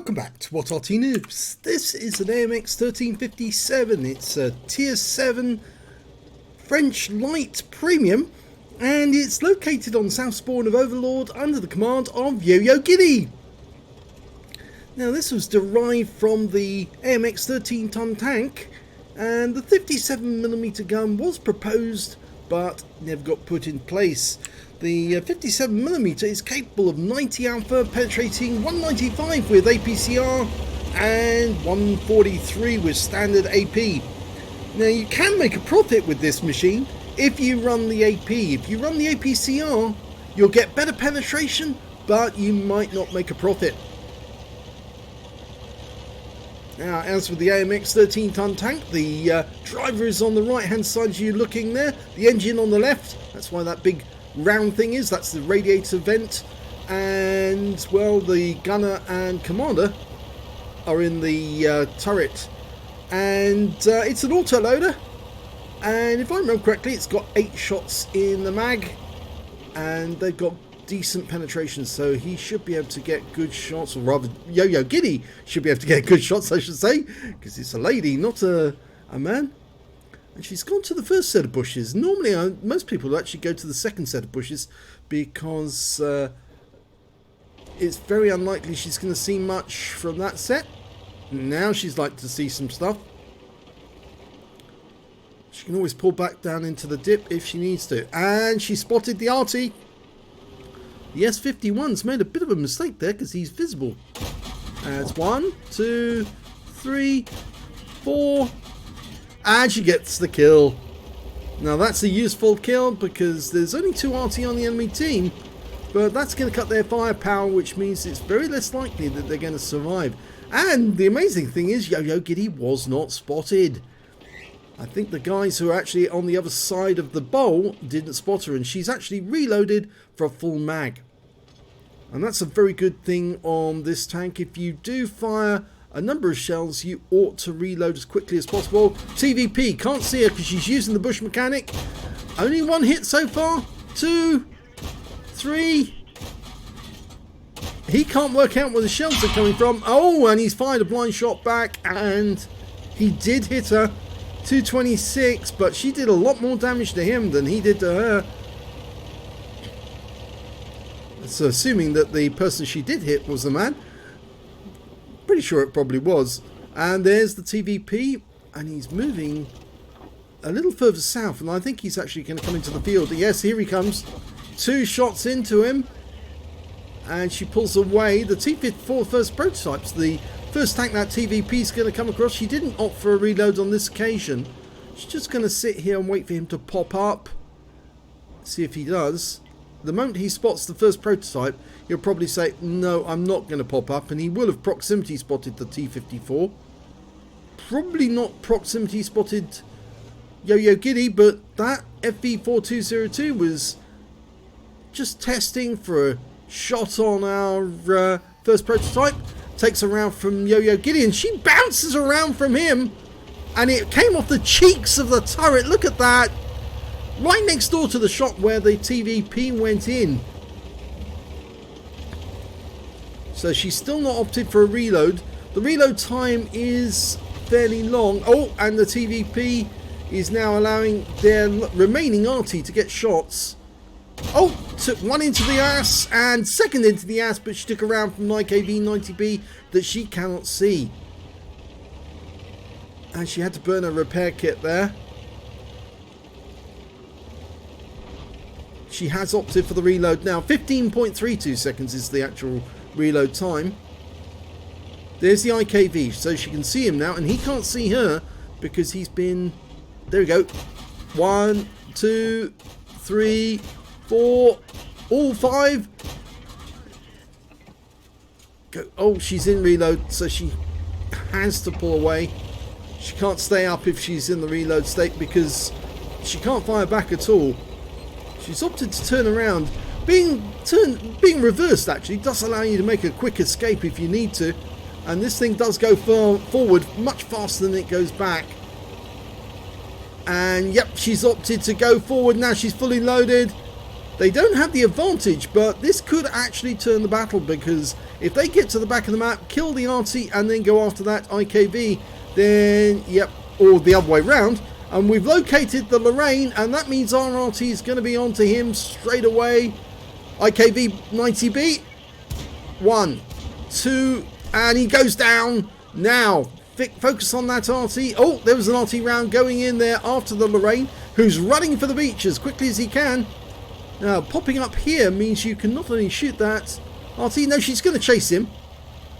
Welcome back to What Arty Noobs. This is an AMX 1357. It's a Tier 7 French Light Premium, and it's located on the south spawn of Overlord under the command of Yo-Yo Giddy. Now this was derived from the AMX 13-ton tank, and the 57mm gun was proposed but never got put in place. The 57mm is capable of 90 alpha, penetrating 195 with APCR and 143 with standard AP. Now you can make a profit with this machine if you run the AP. If you run the APCR, you'll get better penetration, but you might not make a profit. Now, as for the AMX 13-ton tank, the driver is on the right-hand side as you're looking there. The engine on the left, that's why that big round thing is, that's the radiator vent. And, well, the gunner and commander are in the turret. And it's an autoloader. And if I remember correctly, it's got 8 shots in the mag. And they've got decent penetration, so he should be able to get good shots, or rather Yo-Yo Giddy should be able to get good shots, I should say, because it's a lady, not a man. And she's gone to the first set of bushes. Normally most people actually go to the second set of bushes because it's very unlikely she's going to see much from that set. Now she's like to see some stuff. She can always pull back down into the dip if she needs to. And she spotted the Arty. The S51's made a bit of a mistake there because he's visible. That's 1, 2, 3, 4, and she gets the kill. Now that's a useful kill because there's only 2 Arty on the enemy team, but that's going to cut their firepower, which means it's very less likely that they're going to survive. And the amazing thing is Yo-Yo Giddy was not spotted. I think the guys who are actually on the other side of the bowl didn't spot her, and she's actually reloaded for a full mag. And that's a very good thing on this tank. If you do fire a number of shells, you ought to reload as quickly as possible. TVP, can't see her because she's using the bush mechanic. Only 1 hit so far. 2, 3. He can't work out where the shells are coming from. Oh, and he's fired a blind shot back, and he did hit her. 226, but she did a lot more damage to him than he did to her. So assuming that the person she did hit was the man. Pretty sure it probably was. And there's the TVP, and he's moving a little further south, and I think he's actually going to come into the field. Yes, here he comes. 2 shots into him, and she pulls away. The T-54 first prototypes, the first tank that TVP is going to come across. She didn't opt for a reload on this occasion. She's just going to sit here and wait for him to pop up. See if he does. The moment he spots the first prototype, he'll probably say, no, I'm not going to pop up. And he will have proximity spotted the T-54. Probably not proximity spotted Yo-Yo Giddy, but that FV4202 was just testing for a shot on our first prototype. Takes a round from Yo-Yo Giddy, and she bounces around from him, and it came off the cheeks of the turret. Look at that, right next door to the shot where the TVP went in. So she's still not opted for a reload. The reload time is fairly long. Oh, and the TVP is now allowing their remaining Arty to get shots. Oh, took 1 into the ass and 2nd into the ass, but she took a round from 9KV 90B that she cannot see. And she had to burn a repair kit there. She has opted for the reload now. 15.32 seconds is the actual reload time. There's the IKV, so she can see him now, and he can't see her because he's been... There we go. 1, 2, 3... 4, all 5. Go. Oh, she's in reload, so she has to pull away. She can't stay up if she's in the reload state because she can't fire back at all. She's opted to turn around. Being reversed actually does allow you to make a quick escape if you need to, and this thing does go forward much faster than it goes back. And yep, she's opted to go forward now. She's fully loaded. They don't have the advantage, but this could actually turn the battle, because if they get to the back of the map, kill the Arty, and then go after that IKV, then, yep, or the other way round, and we've located the Lorraine, and that means our Arty is going to be onto him straight away. IKV 90B, 1, 2, and he goes down. Now, focus on that Arty. Oh, there was an Arty round going in there after the Lorraine, who's running for the beach as quickly as he can. Now, popping up here means you can not only shoot that Arty, no, she's going to chase him.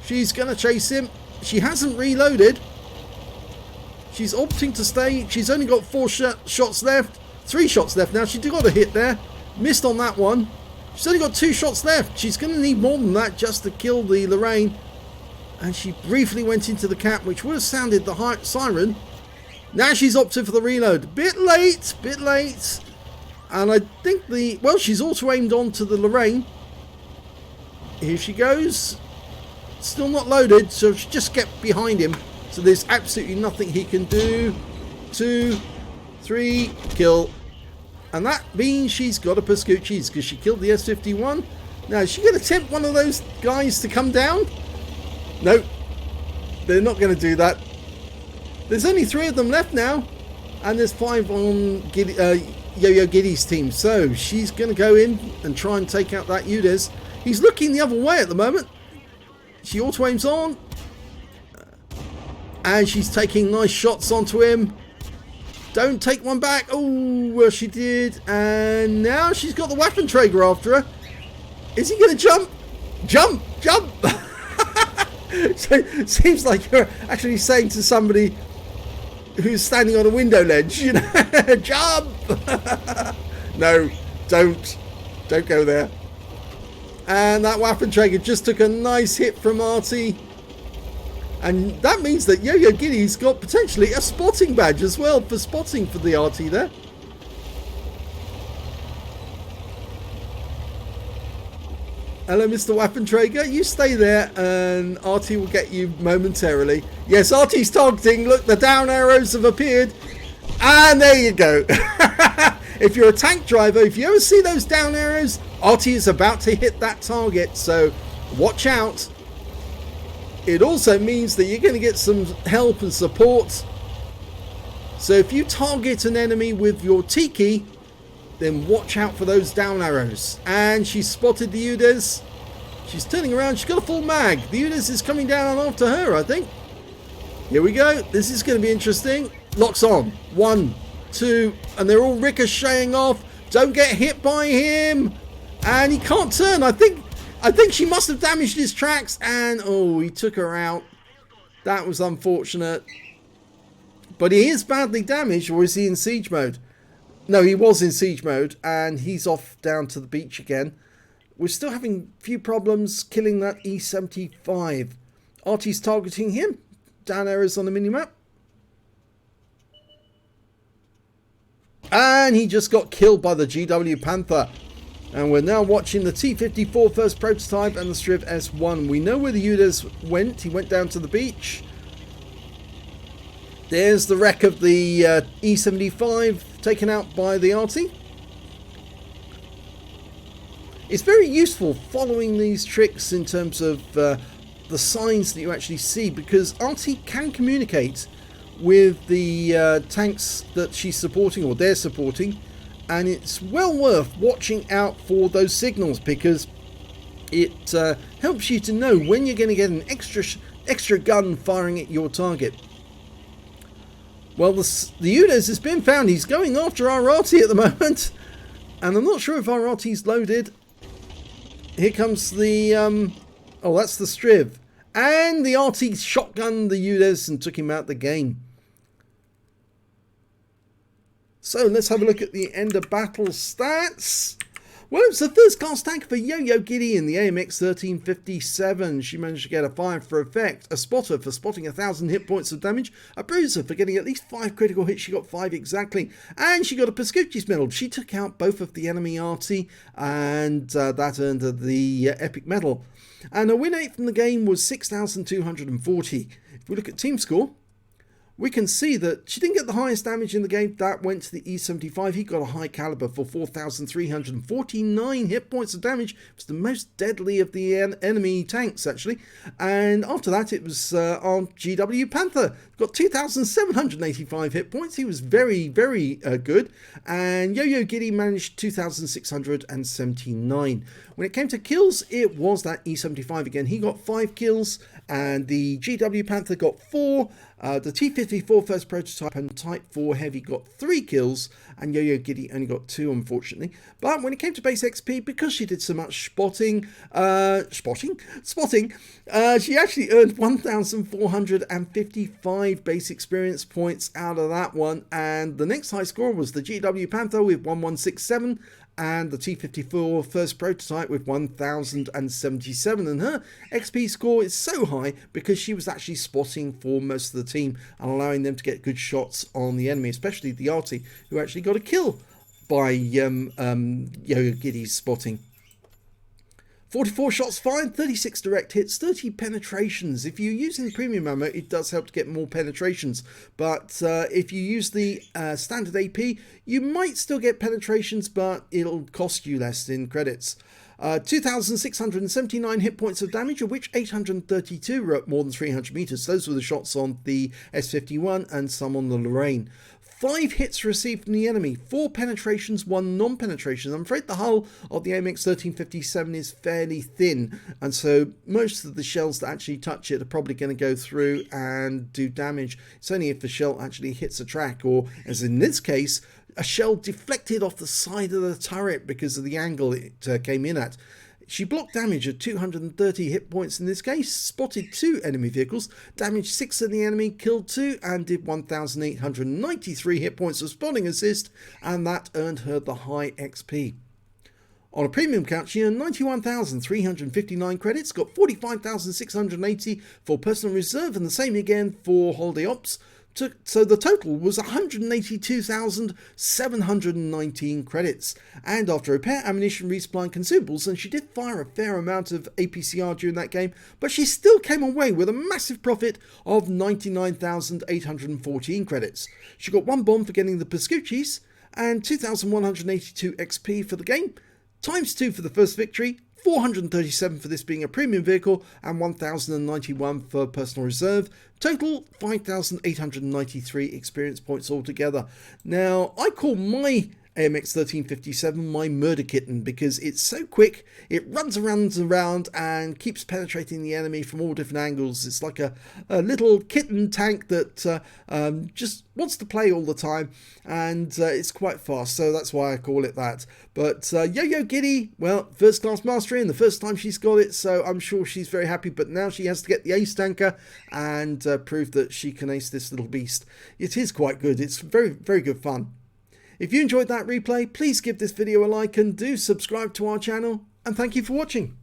She's going to chase him. She hasn't reloaded. She's opting to stay. She's only got 4 shots left. 3 shots left now. She got a hit there. Missed on that one. She's only got 2 shots left. She's going to need more than that just to kill the Lorraine. And she briefly went into the cap, which would have sounded the siren. Now she's opted for the reload. Bit late. And I think she's auto-aimed onto the Lorraine. Here she goes. Still not loaded, so she just get behind him. So there's absolutely nothing he can do. 2, 3, kill. And that means she's got a Pascucci's, because she killed the S51. Now, is she going to tempt one of those guys to come down? No, they're not going to do that. There's only 3 of them left now. And there's 5 on Yo-Yo Giddy's team. So she's going to go in and try and take out that UDES. He's looking the other way at the moment. She auto-aims on. And she's taking nice shots onto him. Don't take one back. Oh, well, she did. And now she's got the Waffenträger after her. Is he going to jump? Jump! So it seems like you're actually saying to somebody who's standing on a window ledge, you know, jump! No, don't go there. And that Waffenträger just took a nice hit from Arty. And that means that Yo-Yo Giddy's got potentially a spotting badge as well for spotting for the Arty there. Hello, Mr. Waffenträger. You stay there and Arty will get you momentarily. Yes, Arty's targeting. Look, the down arrows have appeared. And there you go. If you're a tank driver, if you ever see those down arrows, Arty is about to hit that target. So watch out. It also means that you're going to get some help and support. So if you target an enemy with your Tiki, then watch out for those down arrows. And she spotted the UDES. She's turning around. She's got a full mag. The UDES is coming down after her, I think. Here we go. This is going to be interesting. Locks on. 1, 2, and they're all ricocheting off. Don't get hit by him. And he can't turn. I think she must have damaged his tracks. And, oh, he took her out. That was unfortunate. But he is badly damaged, or is he in siege mode? No, he was in siege mode, and he's off down to the beach again. We're still having a few problems killing that E75. Arty's targeting him. Down arrows on the minimap. And he just got killed by the GW Panther. And we're now watching the T54 first prototype and the Striv S1. We know where the UDES went. He went down to the beach. There's the wreck of the E75 taken out by the Arty. It's very useful following these tricks in terms of the signs that you actually see, because Arty can communicate with the tanks that she's supporting, or they're supporting, and it's well worth watching out for those signals, because it helps you to know when you're going to get an extra gun firing at your target. Well, the UDES has been found. He's going after our Arty at the moment. And I'm not sure if our Arty's loaded. Here comes the... oh, that's the Striv. And the Arty shotgunned the UDES and took him out the game. So, let's have a look at the end of battle stats. Well, it's the first class tank for Yo-Yo Giddy in the AMX 1357. She managed to get a 5 for effect, a spotter for spotting 1,000 hit points of damage, a bruiser for getting at least 5 critical hits, she got 5 exactly, and she got a Pascucci's medal. She took out both of the enemy Arty, and that earned her the epic medal. And her win rate from the game was 6,240. If we look at team score, we can see that she didn't get the highest damage in the game. That went to the E75. He got a high caliber for 4,349 hit points of damage. It was the most deadly of the enemy tanks, actually. And after that, it was our GW Panther. Got 2,785 hit points. He was very, very good. And Yo-Yo Giddy managed 2,679. When it came to kills, it was that E75 again. He got 5 kills, and the GW Panther got 4. The T-54 first prototype and Type 4 Heavy got 3 kills, and Yo-Yo Giddy only got 2, unfortunately. But when it came to base XP, because she did so much spotting, she actually earned 1,455 base experience points out of that one. And the next high score was the GW Panther with 1,167. And the T-54 first prototype with 1,077, and her XP score is so high because she was actually spotting for most of the team and allowing them to get good shots on the enemy, especially the Arty, who actually got a kill by Yo-Yo Giddy's spotting. 44 shots fired, 36 direct hits, 30 penetrations. If you're using premium ammo, it does help to get more penetrations. But if you use the standard AP, you might still get penetrations, but it'll cost you less in credits. 2,679 hit points of damage, of which 832 were at more than 300 meters. Those were the shots on the S51 and some on the Lorraine. 5 hits received from the enemy, 4 penetrations, 1 non-penetration. I'm afraid the hull of the AMX 1357 is fairly thin, and so most of the shells that actually touch it are probably going to go through and do damage. It's only if the shell actually hits a track, or as in this case, a shell deflected off the side of the turret because of the angle it came in at. She blocked damage of 230 hit points in this case, spotted 2 enemy vehicles, damaged 6 of the enemy, killed 2, and did 1,893 hit points of spotting assist, and that earned her the high XP. On a premium count, she earned 91,359 credits, got 45,680 for personal reserve, and the same again for holiday ops. So the total was 182,719 credits. And after repair, ammunition, resupply and consumables, and she did fire a fair amount of APCR during that game, but she still came away with a massive profit of 99,814 credits. She got 1 bomb for getting the Pascuccis, and 2,182 XP for the game, times 2 for the first victory, 437 for this being a premium vehicle, and 1,091 for personal reserve. Total 5,893 experience points altogether. Now, I call my AMX 1357 my murder kitten because it's so quick, it runs around and keeps penetrating the enemy from all different angles. It's like a little kitten tank that just wants to play all the time, and it's quite fast, so that's why I call it that. But Yo-Yo Giddy, well, first class mastery and the first time she's got it, so I'm sure she's very happy, but now she has to get the ace tanker and prove that she can ace this little beast. It is quite good, it's very, very good fun. If you enjoyed that replay, please give this video a like and do subscribe to our channel, and thank you for watching.